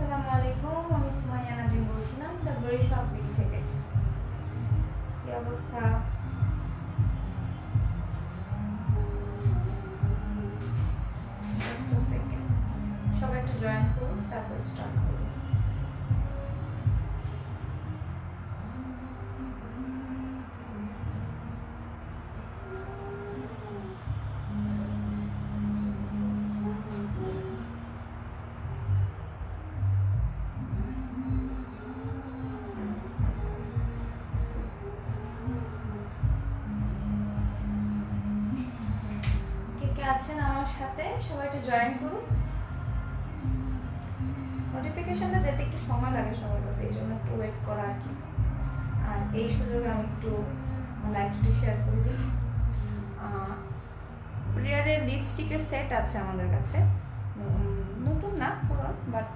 আসসালামু আলাইকুম, আমি সুমাইয়া নাজিম বলছিলাম দ্য বরিশাল বিডি থেকে। কি অবস্থা? জাস্ট আ সেকেন্ড, সবাই একটু জয়েন করুন, তারপর স্টার্ট করুন। কে কে আছেন আমার সাথে? সবাই একটু জয়েন করুন। নোটিফিকেশনটা যেতে একটু সময় লাগে সবার কাছে, এই জন্য একটু ওয়েট করা আর কি। আর এই সুযোগে আমি একটু লাইভটা শেয়ার করে দিই। রিয়ারের লিপস্টিকের সেট আছে আমাদের কাছে, নতুন না পুরো, বাট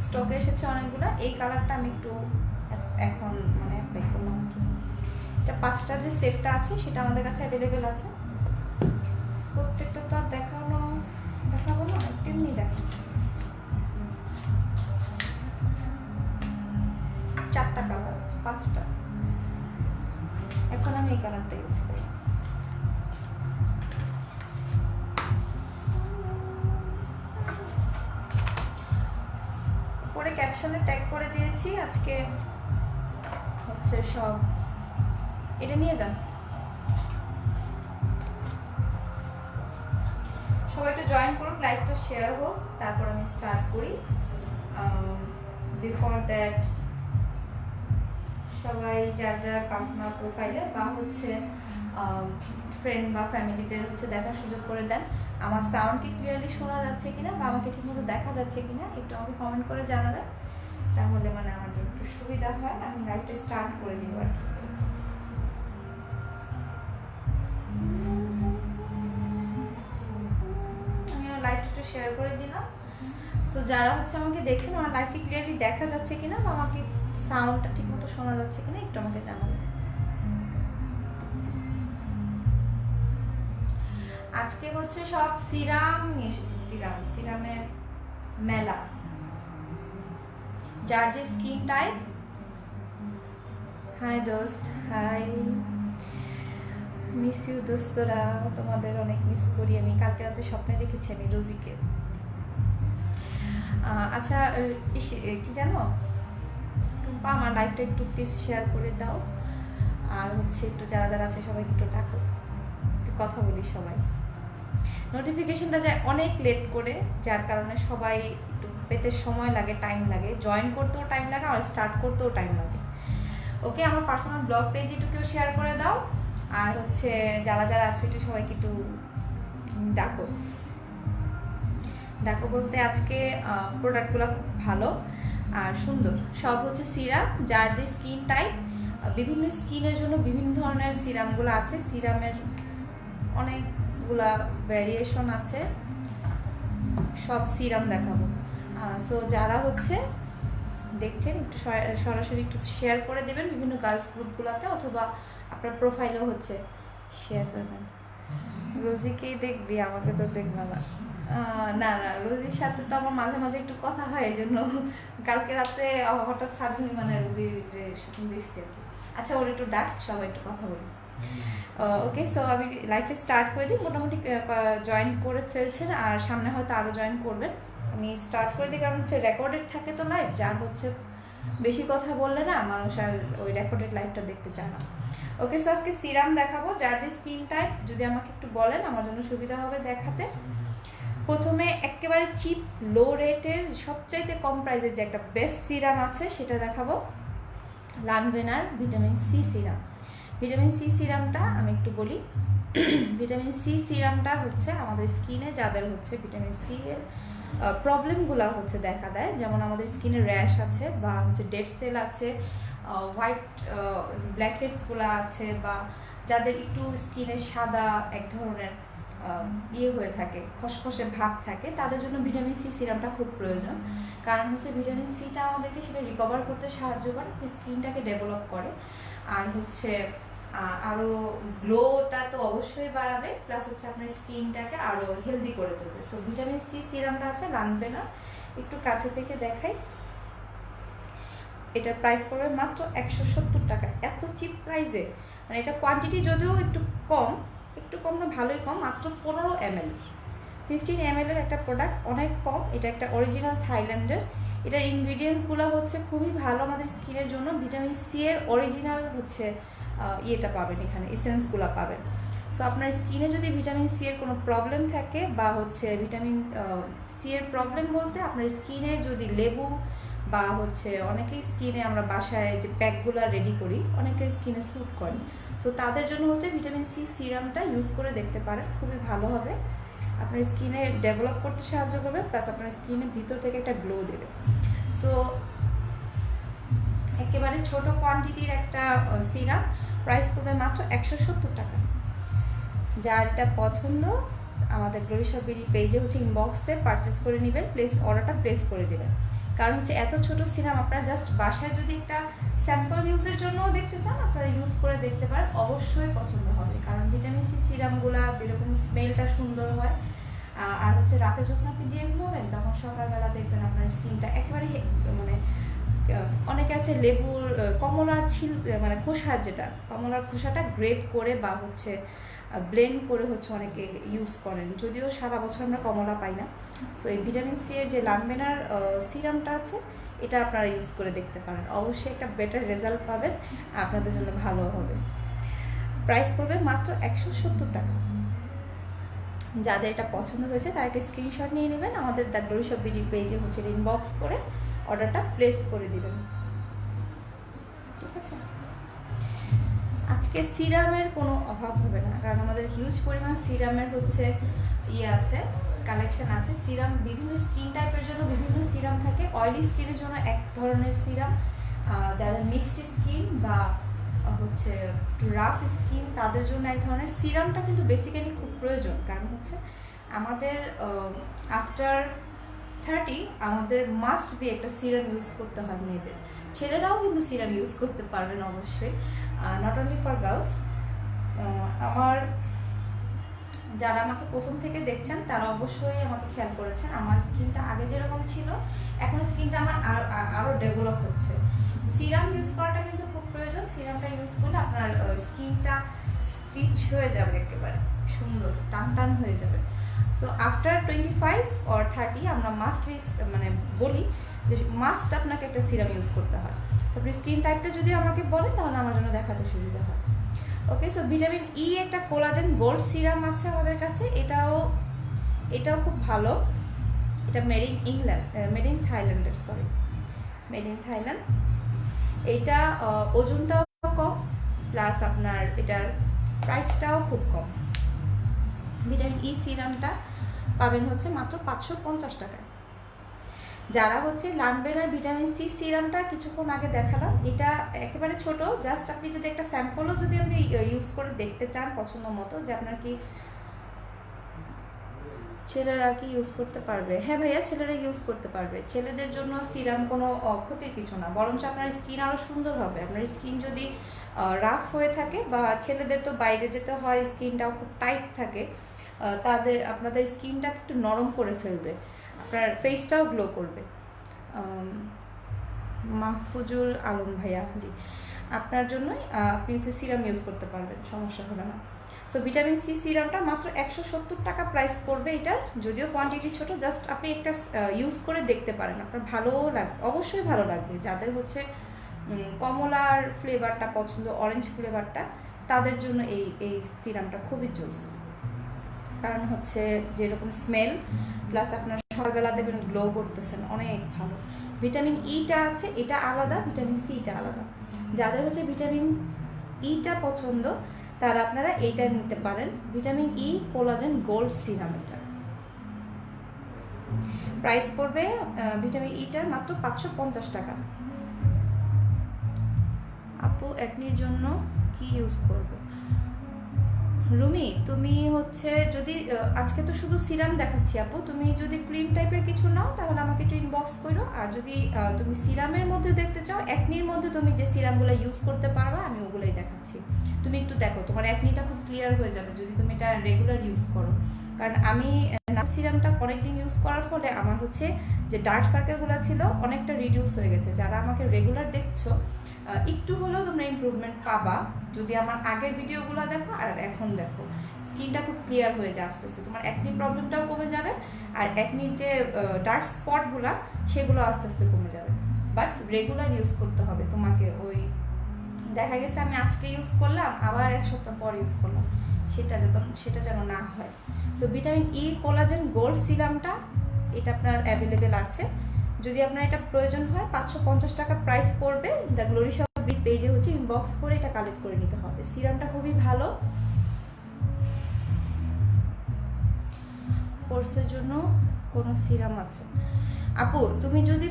স্টকে এসেছে অনেকগুলো। এই কালারটা আমি একটু এখন মানে অ্যাপ্লাই করলাম। এটা 5টার যে সেটটা আছে সেটা আমাদের কাছে অ্যাভেলেবেল আছে। প্রত্যেকটা তো আর দেখাবো না, একটু এমনি দেখো। 4টা কালার আছে, 5টা। এখন আমি এই কালারটা ইউজ করি। পরে ক্যাপশনে ট্যাগ করে দিয়েছি আজকে হচ্ছে সব। এটা নিয়ে যান, সবাই একটু জয়েন করুন, লাইভটা শেয়ার হোক, তারপর আমি স্টার্ট করি। বিফোর দ্যাট সবাই যার যার পার্সোনাল প্রোফাইলে বা হচ্ছে ফ্রেন্ড বা ফ্যামিলিদের হচ্ছে দেখার সুযোগ করে দেন। আমার সাউন্ড কি ক্লিয়ারলি শোনা যাচ্ছে কিনা বা আমাকে ঠিকমতো দেখা যাচ্ছে কিনা একটু আমাকে কমেন্ট করে জানাবেন, তাহলে মানে আমার জন্য একটু সুবিধা হয়। আমি লাইভটা স্টার্ট করে দিব আর কি। আমি আমার লাইভটা একটু শেয়ার করে দিলাম। সো যারা হচ্ছে আমাকে দেখছেন, আমার লাইভটি ক্লিয়ারলি দেখা যাচ্ছে কিনা বা আমাকে সাউন্ডটা ঠিকমতো শোনা যাচ্ছে কিনা একটু আমাকে জানাবেন। আজকে হচ্ছে সব সিরাম নিয়ে এসেছি, সিরামের মেলা। যার যে স্কিন টাইপ। হাই দোস্ত, হাই, মিস ইউ দোস্তরা, তোমাদের অনেক মিস করি আমি। কালকে রাতে স্বপ্নে দেখেছি আমি রোজিকে। আচ্ছা কি জানো টুম্পা, আমার লাইফটা একটু প্লিজ শেয়ার করে দাও। আর হচ্ছে একটু যারা যারা আছে সবাইকে একটু ডাকো, একটু কথা বলি সবাই। নোটিফিকেশনটা যায় অনেক লেট করে, যার কারণে সবাই একটু পেতে সময় লাগে, টাইম লাগে, জয়েন করতেও টাইম লাগে আর স্টার্ট করতেও টাইম লাগে। ওকে, আমার পার্সোনাল ব্লগ পেজ একটু কেউ শেয়ার করে দাও। আর হচ্ছে যারা যারা আছে একটু সবাইকে একটু ডাকো। ডাকো বলতে আজকে প্রোডাক্টগুলো খুব ভালো আর সুন্দর, সব হচ্ছে সিরাম। যার যে স্কিন টাইপ, বিভিন্ন স্কিনের জন্য বিভিন্ন ধরনের সিরামগুলো আছে। সিরামের অনেকগুলা ভ্যারিয়েশন আছে, সব সিরাম দেখাবো। সো যারা হচ্ছে দেখছেন একটু সরাসরি একটু শেয়ার করে দেবেন বিভিন্ন গার্লস গ্রুপগুলোতে, অথবা আপনার প্রোফাইলেও হচ্ছে শেয়ার করবেন। রোজিকেই দেখবি, আমাকে তো দেখবে না। না না, রোজির সাথে তো আমার মাঝে মাঝে একটু কথা হয়, এই জন্য কালকে রাত্রে হঠাৎ সাডেনলি মানে রোজির সাথে দেখছি আর কি। আচ্ছা, ওর একটু ডাক, সবাই একটু কথা বলি। ওকে, সো আমি লাইভটা স্টার্ট করে দিই। মোটামুটি জয়েন করে ফেলছেন আর সামনে হয়তো আরও জয়েন করবেন। আমি স্টার্ট করে দিই, কারণ হচ্ছে রেকর্ডেড থাকে তো লাইভ, যার হচ্ছে বেশি কথা বললে না মানুষ আর ওই রেকর্ডেড লাইভটা দেখতে চায় না। ওকে, সো আজকে সিরাম দেখাবো। যার যে স্কিন টাইপ যদি আমাকে একটু বলেন আমার জন্য সুবিধা হবে দেখাতে। প্রথমে একেবারে চিপ লো রেটের সবচাইতে কম প্রাইসের যে একটা বেস্ট সিরাম আছে সেটা দেখাবো, লানভেনার vitamin C serum. Vitamin C সিরামটা আমি একটু বলি। ভিটামিন সি সিরামটা হচ্ছে আমাদের স্কিনে যাদের হচ্ছে ভিটামিন সি এর প্রবলেমগুলো হচ্ছে দেখা দেয়, যেমন আমাদের স্কিনে র্যাশ আছে বা হচ্ছে ডেড সেল আছে, হোয়াইট ব্ল্যাকহেডসগুলো আছে, বা যাদের একটু স্কিনে সাদা এক ধরনের ইয়ে হয়ে থাকে, খসখসে ভাব থাকে, তাদের জন্য ভিটামিন সি সিরামটা খুব প্রয়োজন। কারণ হচ্ছে ভিটামিন সিটা আমাদেরকে সেটা রিকভার করতে সাহায্য করে, স্কিনটাকে ডেভেলপ করে, আর হচ্ছে আরও গ্লোটা তো অবশ্যই বাড়াবে, প্লাস হচ্ছে আপনার স্কিনটাকে আরও হেলদি করে তুলবে। সো ভিটামিন সি সিরামটা আছে লানভেনার, একটু কাছে থেকে দেখাই। এটার প্রাইস পড়বে মাত্র 170 টাকা। এত চিপ প্রাইসে, মানে এটা কোয়ান্টিটি যদিও একটু কম না, ভালোই কম, মাত্র 15 ml 15 ml এর একটা প্রোডাক্ট, অনেক কম। এটা একটা অরিজিনাল থাইল্যান্ডের। এটার ইনগ্রিডিয়েন্টসগুলো হচ্ছে খুবই ভালো আমাদের স্কিনের জন্য। ভিটামিন সি এর অরিজিনাল হচ্ছে ইয়েটা পাবেন এখানে, এসেন্সগুলো পাবেন। সো আপনার স্কিনে যদি ভিটামিন সি এর কোনো প্রবলেম থাকে বা হচ্ছে ভিটামিন সি এর প্রবলেম বলতে আপনার স্কিনে যদি লেবু বা হচ্ছে অনেকেই স্কিনে আমরা বাসায় যে প্যাকগুলো রেডি করি অনেকের স্কিনে স্যুট করে, সো তাদের জন্য হচ্ছে ভিটামিন সি সিরামটা ইউজ করে দেখতে পারেন, খুবই ভালো হবে। আপনার স্কিনে ডেভেলপ করতে সাহায্য করবে, প্লাস আপনার স্কিনের ভিতর থেকে একটা গ্লো দেবে। সো একেবারে ছোট কোয়ান্টিটির একটা সিরাম, প্রাইস পড়বে মাত্র 170 টাকা। যার এটা পছন্দ আমাদের গ্লোরি শপ বিডি পেজে হচ্ছে ইনবক্সে পারচেস করে নেবেন, অর্ডারটা প্লেস করে দেবেন। কারণ হচ্ছে এত ছোট সিরাম আপনারা জাস্ট বাসায় যদি একটা স্যাম্পল ইউজের জন্যও দেখতে চান আপনারা ইউজ করে দেখতে পারেন, অবশ্যই পছন্দ হবে। কারণ ভিটামিন সি সিরামগুলো যেরকম স্মেলটা সুন্দর হয়, আর হচ্ছে রাতে যখন আপনি দিয়ে ঘুমাবেন তখন সকালবেলা দেখবেন আপনার স্কিনটা একেবারে মানে অনেকে আছে লেবুর কমলার মানে খোসা, যেটা কমলার খোসাটা গ্রেট করে বা হচ্ছে ব্লেন্ড করে হচ্ছে অনেকে ইউজ করেন, যদিও সারা বছর আমরা কমলা পাই না। সো এই ভিটামিন সি এর যে লানবেনার সিরামটা আছে এটা আপনারা ইউজ করে দেখতে পারেন, অবশ্যই একটা বেটার রেজাল্ট পাবেন, আপনাদের জন্য ভালো হবে। প্রাইস পড়বে মাত্র 170 টাকা। যাদের এটা পছন্দ হয়েছে তারা একটা স্ক্রিনশট নিয়ে নেবেন, আমাদের দ্য গ্লোরি শপ বিডি পেজে হচ্ছে ইনবক্স করে অর্ডারটা প্লেস করে দিবেন, ঠিক আছে? আজকে সিরামের কোনো অভাব হবে না, কারণ আমাদের হিউজ পরিমাণ সিরামের হচ্ছে আছে, কালেকশন আছে। সিরাম বিভিন্ন স্কিন টাইপের জন্য বিভিন্ন সিরাম থাকে। অয়েলি স্কিনের জন্য এক ধরনের সিরাম, যাদের মিক্সড স্কিন বা হচ্ছে একটু রাফ স্কিন তাদের জন্য এক ধরনের। সিরামটা কিন্তু বেসিক্যালি খুব প্রয়োজন, কারণ হচ্ছে আমাদের আফটার 30 আমাদের মাস্ট বি একটা সিরাম ইউজ করতে হয় মেয়েদের। ছেলেরাও কিন্তু সিরাম ইউজ করতে পারবেন অবশ্যই, নট অনলি ফর গার্লস। আমার যারা আমাকে প্রথম থেকে দেখছেন তারা অবশ্যই আমাকে খেয়াল করেছেন, আমার স্কিনটা আগে যেরকম ছিল এখন স্কিনটা আমার আরও ডেভেলপ হচ্ছে। সিরাম ইউজ করাটা কিন্তু খুব প্রয়োজন। সিরামটা ইউজ করলে আপনার স্কিনটা স্টিচ হয়ে যাবে, একেবারে সুন্দর টান টান হয়ে যাবে। সো আফটার 25 or 30 আমরা মাস্ট মানে বলি যে মাস্ট আপনাকে একটা সিরাম ইউজ করতে হয়। আপনি স্কিন টাইপটা যদি আমাকে বলে তাহলে আমার জন্য দেখাতে সুবিধা হয়। ওকে, সো ভিটামিন ই একটা কোলাজেন গোল্ড সিরাম আছে আমাদের কাছে, এটাও খুব ভালো। এটা মেড ইন থাইল্যান্ড। এইটা ওজনটাও কম, প্লাস আপনার এটার প্রাইসটাও খুব কম। ভিটামিন ই সিরামটা পাবেন হচ্ছে মাত্র 550 টাকায়। যারা হচ্ছে লানবেনার ভিটামিন সি সিরামটা কিছুক্ষণ আগে দেখালাম, এটা একেবারে ছোট, জাস্ট আপনি যদি একটা স্যাম্পলও যদি আপনি ইউজ করে দেখতে চান পছন্দ মতো, যে আপনার কি ছেলেরা কি ইউজ করতে পারবে? হ্যাঁ ভাইয়া, ছেলেরা ইউজ করতে পারবে। ছেলেদের জন্য সিরাম কোনো ক্ষতির কিছু না, বরঞ্চ আপনার স্কিন আরও সুন্দর হবে। আপনার স্কিন যদি রাফ হয়ে থাকে, বা ছেলেদের তো বাইরে যেতে হয়, স্কিনটাও খুব টাইট থাকে, আপনাদের স্কিনটা একটু নরম করে ফেলবে, আপনার ফেসটাও গ্লো করবে। মাহফুজুল আলম ভাইয়া, জি, আপনার জন্যই আপনি হচ্ছে সিরাম ইউজ করতে পারবেন, সমস্যা হবে না। সো ভিটামিন সি সিরামটা মাত্র 170 টাকা প্রাইস পড়বে এটার, যদিও কোয়ান্টিটি ছোট। জাস্ট আপনি একটা ইউজ করে দেখতে পারেন, আপনার ভালোও লাগবে, অবশ্যই ভালো লাগবে। যাদের হচ্ছে কমলার ফ্লেভারটা পছন্দ, অরেঞ্জ ফ্লেভারটা, তাদের জন্য এই সিরামটা খুবই জোস। কারণ হচ্ছে যেরকম স্মেল, প্লাস আপনার সকালবেলা দেখবেন গ্লো করতেছেন, অনেক ভালো। ভিটামিন ইটা আছে, এটা আলাদা, ভিটামিন সিটা আলাদা। যাদের হচ্ছে ভিটামিন ইটা পছন্দ তারা আপনারা এইটা নিতে পারেন, vitamin E collagen gold serum. এটা প্রাইস পড়বে ভিটামিন ইটার মাত্র 550 টাকা। আপু একনির জন্য কি ইউজ করব? রুমি, তুমি হচ্ছে যদি আজকে তো শুধু সিরাম দেখাচ্ছি আপু, তুমি যদি ক্রিম টাইপের কিছু নাও তাহলে আমাকে একটু ইনবক্স করো। আর যদি তুমি সিরামের মধ্যে দেখতে চাও, একনির মধ্যে তুমি যে সিরামগুলো ইউজ করতে পারবা আমি ওগুলোই দেখাচ্ছি। তুমি একটু দেখো, তোমার একনিটা খুব ক্লিয়ার হয়ে যাবে যদি তুমি এটা রেগুলার ইউজ করো। কারণ আমি সিরামটা অনেকদিন ইউজ করার ফলে আমার হচ্ছে যে ডার্ক সার্কেলগুলো ছিল অনেকটা রিডিউস হয়ে গেছে। যারা আমাকে রেগুলার দেখছো একটু হলেও তোমরা ইমপ্রুভমেন্ট পাবা যদি আমার আগের ভিডিওগুলো দেখো আর এখন দেখো। স্কিনটা খুব ক্লিয়ার হয়ে যায় আস্তে আস্তে, তোমার অ্যাকনি প্রবলেমটাও কমে যাবে আর অ্যাকনির যে ডার্ক স্পটগুলো সেগুলো আস্তে আস্তে কমে যাবে। বাট রেগুলার ইউজ করতে হবে তোমাকে। ওই দেখা গেছে আমি আজকে ইউজ করলাম আবার 1 সপ্তাহ পর ইউজ করলাম, সেটা যেন না হয়। So vitamin E collagen gold সিরামটা এটা আপনার অ্যাভেলেবেল আছে। যদি আপনার এটা প্রয়োজন হয় 550 টাকা প্রাইস পড়বে। দ্য গ্লোরি শপ পেজে হচ্ছে ইনবক্স করে এটা কালেক্ট করে নিতে হবে। সিরামটা খুবই ভালো, পোর্সের জন্য কোনো সিরাম আছে আপু? তুমি যদি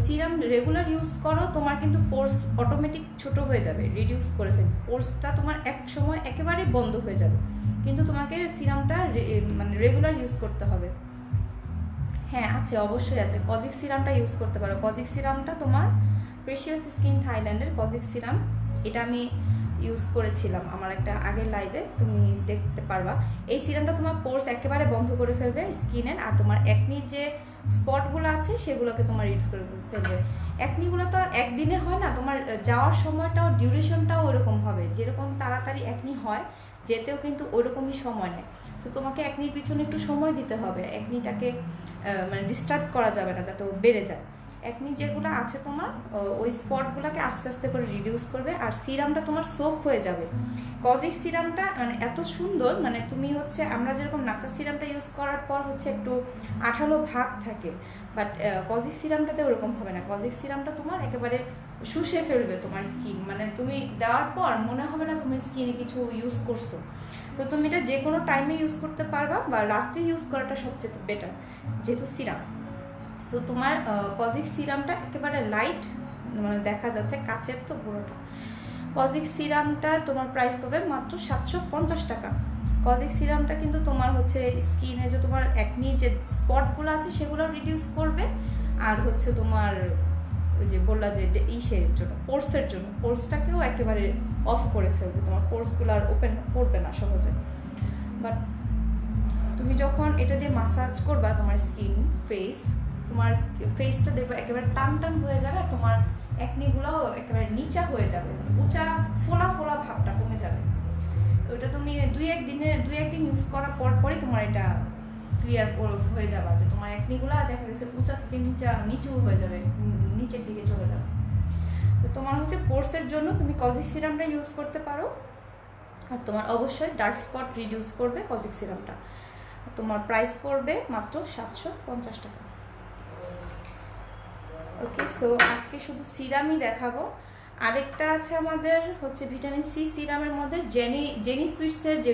সিরাম রেগুলার ইউজ করো তোমার কিন্তু পোর্স অটোমেটিক ছোট হয়ে যাবে, রিডিউস করে ফেলবে। পোর্সটা তোমার এক সময় একেবারেই বন্ধ হয়ে যাবে, কিন্তু তোমাকে সিরামটা মানে রেগুলার ইউজ করতে হবে। হ্যাঁ আছে, অবশ্যই আছে। কজিক সিরামটা ইউজ করতে পারো। কজিক সিরামটা তোমার প্রেশিয়াস স্কিন থাইল্যান্ডের কজিক সিরাম, এটা আমি ইউজ করেছিলাম আমার একটা আগের লাইভে, তুমি দেখতে পারবা। এই সিরামটা তোমার পোর্স একেবারে বন্ধ করে ফেলবে স্কিনের, আর তোমার অ্যাকনির যে স্পটগুলো আছে সেগুলোকে তোমার রিডিউস করে ফেলবে। অ্যাকনিগুলো তো আর একদিনে হয় না, তোমার যাওয়ার সময়টাও ডিউরেশনটাও ওরকম হবে। যেরকম তাড়াতাড়ি অ্যাকনি হয় যেতেও কিন্তু ওইরকমই সময় নেয়। সো তোমাকে অ্যাকনির পিছনে একটু সময় দিতে হবে। অ্যাকনিটাকে মানে ডিস্টার্ব করা যাবে না যাতে ও বেড়ে যায়। অ্যাকনি যেগুলো আছে তোমার ওই স্পটগুলোকে আস্তে আস্তে করে রিডিউস করবে, আর সিরামটা তোমার সোক হয়ে যাবে। কজিক সিরামটা মানে এত সুন্দর, মানে তুমি হচ্ছে আমরা যেরকম নাচা সিরামটা ইউজ করার পর হচ্ছে একটু আঠালো ভাব থাকে, বাট কজিক সিরামটাতে ওরকম হবে না। কজিক সিরামটা তোমার একেবারে শুষে ফেলবে তোমার স্কিন, মানে তুমি দেওয়ার পর মনে হবে না তুমি স্কিনে কিছু ইউজ করছো। তো তুমি এটা যে কোনো টাইমে ইউজ করতে পারবা, বা রাত্রে ইউজ করাটা সবচেয়ে বেটার যেহেতু সিরাম। তো তোমার কজিক সিরামটা একেবারে লাইট, মানে দেখা যাচ্ছে কাচের তো পুরোটা। কজিক সিরামটা তোমার প্রাইস পাবে মাত্র 750 টাকা। কজিক সিরামটা কিন্তু তোমার হচ্ছে স্কিনে যে তোমার অ্যাকনির যে স্পটগুলো আছে সেগুলো রিডিউস করবে, আর হচ্ছে তোমার ওই যে বললা যে ইসের জন্য পোর্সের জন্য পোর্সটাকেও একেবারে অফ করে ফেলবে। তোমার পোর্সগুলো আর ওপেন করবে না সহজে। বাট তুমি যখন এটা দিয়ে মাসাজ করবা তোমার স্কিন তোমার ফেসটা দেখবে একেবারে টান টান হয়ে যাবে, আর তোমার অ্যাকনিগুলোও একেবারে নিচা হয়ে যাবে, উঁচা ফোলা ফোলা ভাবটা কমে যাবে। ওইটা তুমি দুই একদিন ইউজ করার পরই তোমার এটা ক্লিয়ার হয়ে যাবে যে তোমার অ্যাকনিগুলো দেখা গেছে উঁচা থেকে নিচু হয়ে যাবে, নিচের দিকে চলে যাবে। তো তোমার হচ্ছে পোর্সের জন্য তুমি কজিক সিরামটা ইউজ করতে পারো, আর তোমার অবশ্যই ডার্ক স্পট রিডিউস করবে কজিক সিরামটা। তোমার প্রাইস পড়বে মাত্র 750 টাকা। ওকে, সো আজকে শুধু সিরামই দেখাবো। আরেকটা আছে আমাদের হচ্ছে ভিটামিন সি সিরামের মধ্যে জেনি সুইটসের যে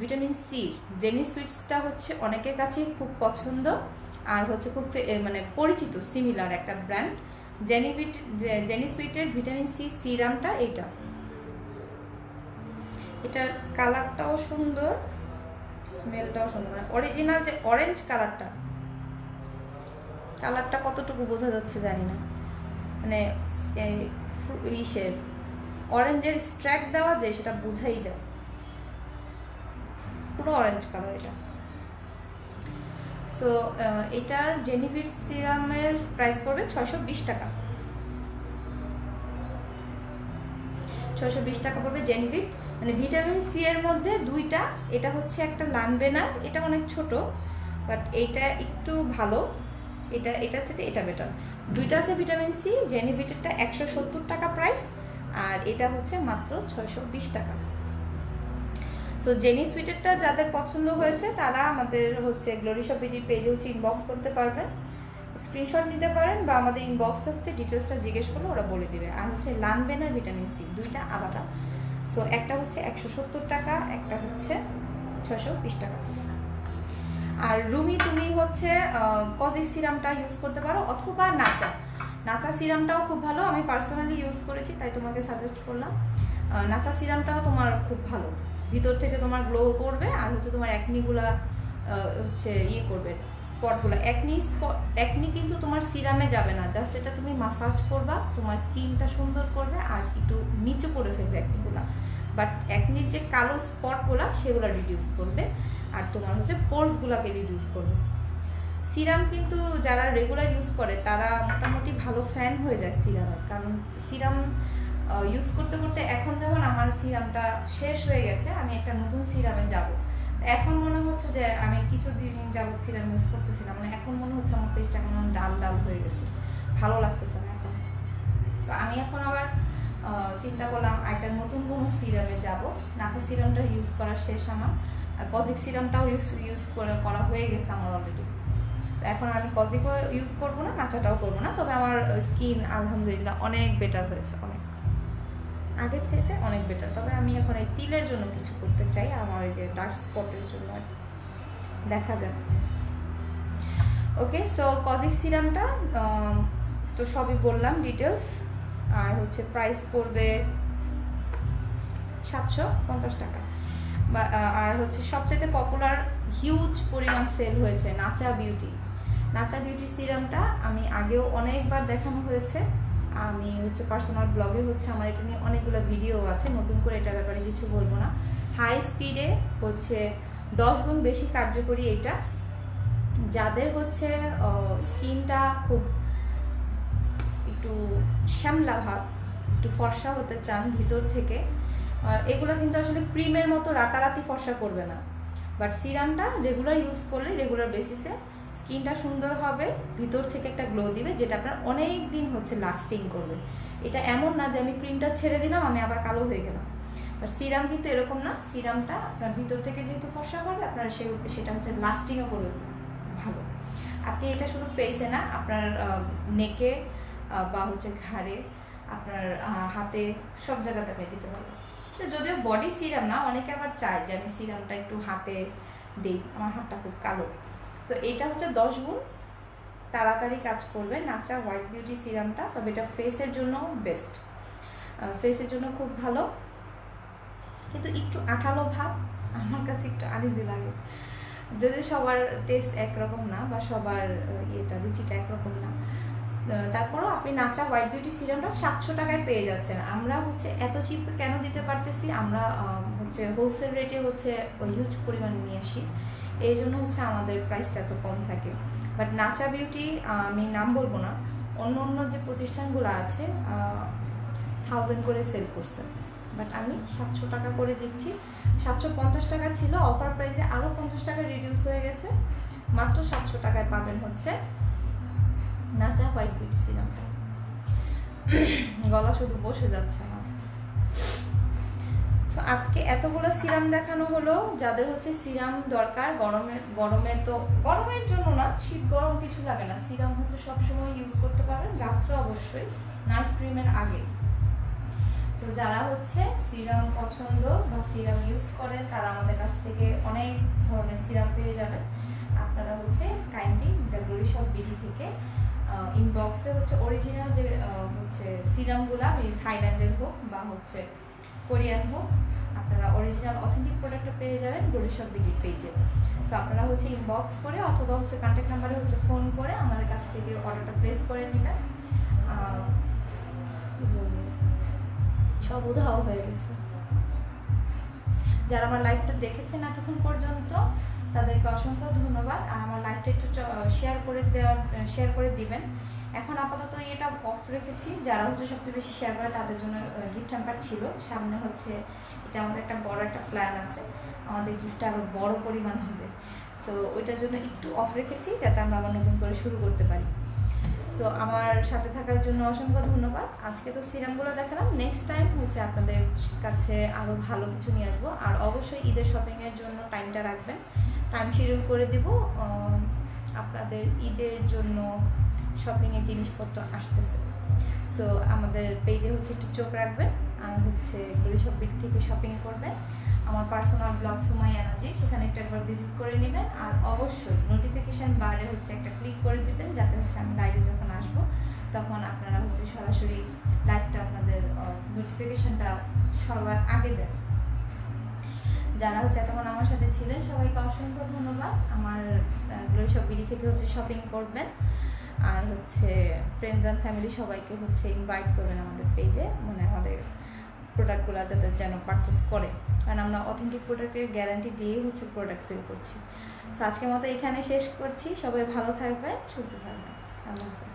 ভিটামিন সি জেনি সুইটসটা হচ্ছে অনেকের কাছেই খুব পছন্দ, আর হচ্ছে খুব মানে পরিচিত সিমিলার একটা ব্র্যান্ড। জেনি সুইটের ভিটামিন সি সিরামটা এটার কালারটাও সুন্দর, স্মেলটাও সুন্দর, মানে অরিজিনাল যে অরেঞ্জ কালারটা কতটুকু বোঝা যাচ্ছে জানি না, মানে অরেঞ্জের স্ট্র্যাক দেওয়া যায় সেটা বোঝাই যায়, পুরো অরেঞ্জ কালার এটা। সো এটার জেনিভিট সিরামের প্রাইস পড়বে 620 টাকা। 620 টাকা পড়বে জেনিভিট। মানে ভিটামিন সি এর মধ্যে দুইটা, এটা হচ্ছে একটা লানবেনার, এটা অনেক ছোট বাট এইটা একটু ভালো, এটা হচ্ছে এটা বেটার। দুইটা আছে ভিটামিন সি। জেনিভিটেরটা 170 টাকা প্রাইস, আর এটা হচ্ছে মাত্র 620 টাকা। সো জেনি সুইটেরটা যাদের পছন্দ হয়েছে তারা আমাদের হচ্ছে গ্লোরি শপ পেজে হচ্ছে ইনবক্স করতে পারবেন, স্ক্রিনশট নিতে পারেন, বা আমাদের ইনবক্সে হচ্ছে ডিটেলসটা জিজ্ঞেস করলে ওরা বলে দিবে। আর হচ্ছে লানবেনার ভিটামিন সি দুইটা আলাদা। সো একটা হচ্ছে 170 টাকা, একটা হচ্ছে 620 টাকা। আর রুমি তুমি হচ্ছে কজিক সিরামটা ইউজ করতে পারো, অথবা নাচা সিরামটাও খুব ভালো, আমি পার্সোনালি ইউজ করেছি তাই তোমাকে সাজেস্ট করলাম। নাচা সিরামটাও তোমার খুব ভালো, ভিতর থেকে তোমার গ্লো করবে, আর হচ্ছে তোমার অ্যাকনিগুলা হচ্ছে করবে স্পটগুলো। অ্যাকনি কিন্তু তোমার সিরামে যাবে না, জাস্ট এটা তুমি মাসাজ করবা, তোমার স্কিনটা সুন্দর করবে, আর একটু নিচে করে ফেলবে অ্যাকনিগুলা। বাট অ্যাকনির যে কালো স্পটগুলো সেগুলো রিডিউস করবে, আর তোমার হচ্ছে পোর্সগুলোকে রিডিউস করবে। সিরাম কিন্তু যারা রেগুলার ইউজ করে তারা মোটামুটি ভালো ফ্যান হয়ে যায় সিরামের, কারণ সিরাম ইউজ করতে করতে এখন যেমন আমার সিরামটা শেষ হয়ে গেছে, আমি একটা নতুন সিরামে যাব। এখন মনে হচ্ছে যে আমি কিছুদিন যাবত সিরাম ইউজ করতেছিলাম, মানে এখন মনে হচ্ছে আমার ফেসটা এখন ডাল ডাল হয়ে গেছে, ভালো লাগতেছে না এখন। তো আমি এখন আবার চিন্তা করলাম একটা নতুন কোনো সিরামে যাব। নাচা সিরামটা ইউজ করা শেষ আমার, কজিক সিরামটাও ইউজ করা হয়ে গেছে আমার অলরেডি। এখন আমি কজিকও ইউজ করবো না, নাচাটাও করবো না, তবে আমার স্কিন আলহামদুলিল্লাহ অনেক বেটার হয়েছে, অনেক আগের থেকে অনেক বেটার। তবে আমি এখন এই তিলের জন্য কিছু করতে চাই, আমার এই যে ডার্ক স্পটের জন্য দেখা যাক। ওকে, সো কজিক সিরামটা তো সবই বললাম ডিটেলস, আর হচ্ছে প্রাইস পড়বে 750 টাকা। আর হচ্ছে সবচেয়ে পপুলার হিউজ পরিমাণ সেল হয়েছে নাচা বিউটি। নাচা বিউটি সিরামটা আমি আগেও অনেকবার দেখানো হয়েছে, আমি হচ্ছে পার্সোনাল ব্লগে হচ্ছে আমার এটা নিয়ে অনেকগুলো ভিডিও আছে, নতুন করে এটার ব্যাপারে কিছু বলবো না। হাই স্পিডে হচ্ছে 10 গুণ বেশি কার্যকরী এটা, যাদের হচ্ছে স্কিনটা খুব একটু শ্যামলা ভাব, একটু ফর্সা হতে চান ভিতর থেকে, এগুলো কিন্তু আসলে ক্রিমের মতো রাতারাতি ফর্সা করবে না, বাট সিরামটা রেগুলার ইউজ করলে রেগুলার বেসিসে স্কিনটা সুন্দর হবে, ভিতর থেকে একটা গ্লো দিবে, যেটা আপনার অনেক দিন হচ্ছে লাস্টিং করবে। এটা এমন না যে আমি ক্রিমটা ছেড়ে দিলাম আমি আবার কালো হয়ে গেলাম, বাট সিরাম কিন্তু এরকম না। সিরামটা আপনার ভিতর থেকে যেহেতু ফর্সা করবে, আপনার সেটা হচ্ছে লাস্টিংও করবে ভালো। আপনি এটা শুধু ফেসে না, আপনার নেকে বা হচ্ছে ঘাড়ে, আপনার হাতে, সব জায়গাতে আপনি দিতে পারবেন। তো যদিও বডি সিরাম না, অনেকে আবার চায় যে আমি সিরামটা একটু হাতে দিই, আমার হাতটা খুব কালো, তো এটা হচ্ছে 10 গুণ তাড়াতাড়ি কাজ করবে নাচা হোয়াইট বিউটি সিরামটা। তবে এটা ফেসের জন্য বেস্ট, ফেসের জন্য খুব ভালো, কিন্তু একটু আঠালো ভাব আমার কাছে একটু আনইজি লাগে, যদি সবার টেস্ট একরকম না বা সবার ইয়েটা রুচিটা একরকম না। তারপরও আপনি নাচা হোয়াইট বিউটি সিরামটা 700 টাকায় পেয়ে যাচ্ছেন। আমরা হচ্ছে এত চিপ কেন দিতে পারতেছি, আমরা হচ্ছে হোলসেল রেটে হচ্ছে হিউজ পরিমাণ নিয়ে আসি, এই জন্য হচ্ছে আমাদের প্রাইসটা এত কম থাকে। বাট নাচা বিউটি, আমি নাম বলবো না, অন্য অন্য যে প্রতিষ্ঠানগুলো আছে 1000 করে সেল করছে, বাট আমি 700 টাকা করে দিচ্ছি। 750 টাকা ছিল, অফার প্রাইসে আরও 50 টাকা রিডিউস হয়ে গেছে, মাত্র 700 টাকায় পাবেন হচ্ছে নাচা হোয়াইট বিউটি সিরামটা। গলা শুধু বসে যাচ্ছে আমার। সো আজকে এতগুলো সিরাম দেখানো হলো, যাদের হচ্ছে সিরাম দরকার গরমের তো গরমের জন্য না, শীত গরম কিছু লাগে না, সিরাম হচ্ছে সবসময় ইউজ করতে পারেন, রাত্রে অবশ্যই নাইট ক্রিমের আগে। তো যারা হচ্ছে সিরাম পছন্দ বা সিরাম ইউজ করেন তারা আমাদের কাছ থেকে অনেক ধরনের সিরাম পেয়ে যাবেন। আপনারা হচ্ছে kindly the glory shop BD থেকে ইনবক্সে হচ্ছে অরিজিনাল যে হচ্ছে সিরামগুলো, থাইল্যান্ডের হোক বা হচ্ছে কোরিয়ান হোক, আপনারা অরিজিনাল অথেন্টিক প্রোডাক্টটা পেয়ে যাবেন গ্লোরি শপ বিডির পেজে। সো আপনারা হচ্ছে ইনবক্স করে অথবা হচ্ছে কন্ট্যাক্ট নাম্বারে হচ্ছে ফোন করে আমাদের কাছ থেকে অর্ডারটা প্লেস করে নেবেন। সব উধাও হয়ে গেছে। যারা আমার লাইভটা দেখেছেন এতক্ষণ পর্যন্ত তাদেরকে অসংখ্য ধন্যবাদ, আর আমার লাইভটা একটু শেয়ার করে দিবেন। এখন আপাতত এটা অফ রেখেছি, যারা হচ্ছে সবচেয়ে বেশি শেয়ার করে তাদের জন্য গিফট হ্যাম্পার ছিল। সামনে হচ্ছে এটা আমাদের একটা বড় একটা প্ল্যান আছে, আমাদের গিফটটা আরও বড় পরিমাণ হবে, সো ওইটার জন্য একটু অফ রেখেছি যাতে আমরা আবার নতুন করে শুরু করতে পারি। সো আমার সাথে থাকার জন্য অসংখ্য ধন্যবাদ। আজকে তো সিরামগুলো দেখালাম, নেক্সট টাইম হচ্ছে আপনাদের কাছে আরও ভালো কিছু নিয়ে আসবো। আর অবশ্যই ঈদের শপিংয়ের জন্য টাইমটা রাখবেন, টাইম শিডিউল করে দিব। আপনাদের ঈদের জন্য শপিংয়ের জিনিসপত্র আসতেছে, সো আমাদের পেজে হচ্ছে একটু চোখ রাখবেন, আর হচ্ছে গ্লোরি শপ বিডি থেকে শপিং করবেন। আমার পার্সোনাল ব্লগ সুমাইয়া নাজিব, সেখানে একবার ভিজিট করে নেবেন। আর অবশ্যই নোটিফিকেশান বারে হচ্ছে একটা ক্লিক করে দেবেন, যাতে হচ্ছে আমি লাইভে যখন আসবো তখন আপনারা হচ্ছে সরাসরি লাইভটা আপনাদের নোটিফিকেশানটা সবার আগে যায়। যারা হচ্ছে এতক্ষণ আমার সাথে ছিলেন সবাইকে অসংখ্য ধন্যবাদ। আমার গ্লোরি শপ বিডি থেকে হচ্ছে শপিং করবেন, আর হচ্ছে ফ্রেন্ডস অ্যান্ড ফ্যামিলি সবাইকে হচ্ছে ইনভাইট করবেন আমাদের পেজে, মানে আমাদের প্রোডাক্টগুলো যাতে যেন পারচেস করে, কারণ আমরা অথেন্টিক প্রোডাক্টের গ্যারান্টি দিয়েই হচ্ছে প্রোডাক্ট সেল করছি। সো আজকের মতো এখানে শেষ করছি। সবাই ভালো থাকবেন, সুস্থ থাকবেন। আল্লাহ হাফেজ।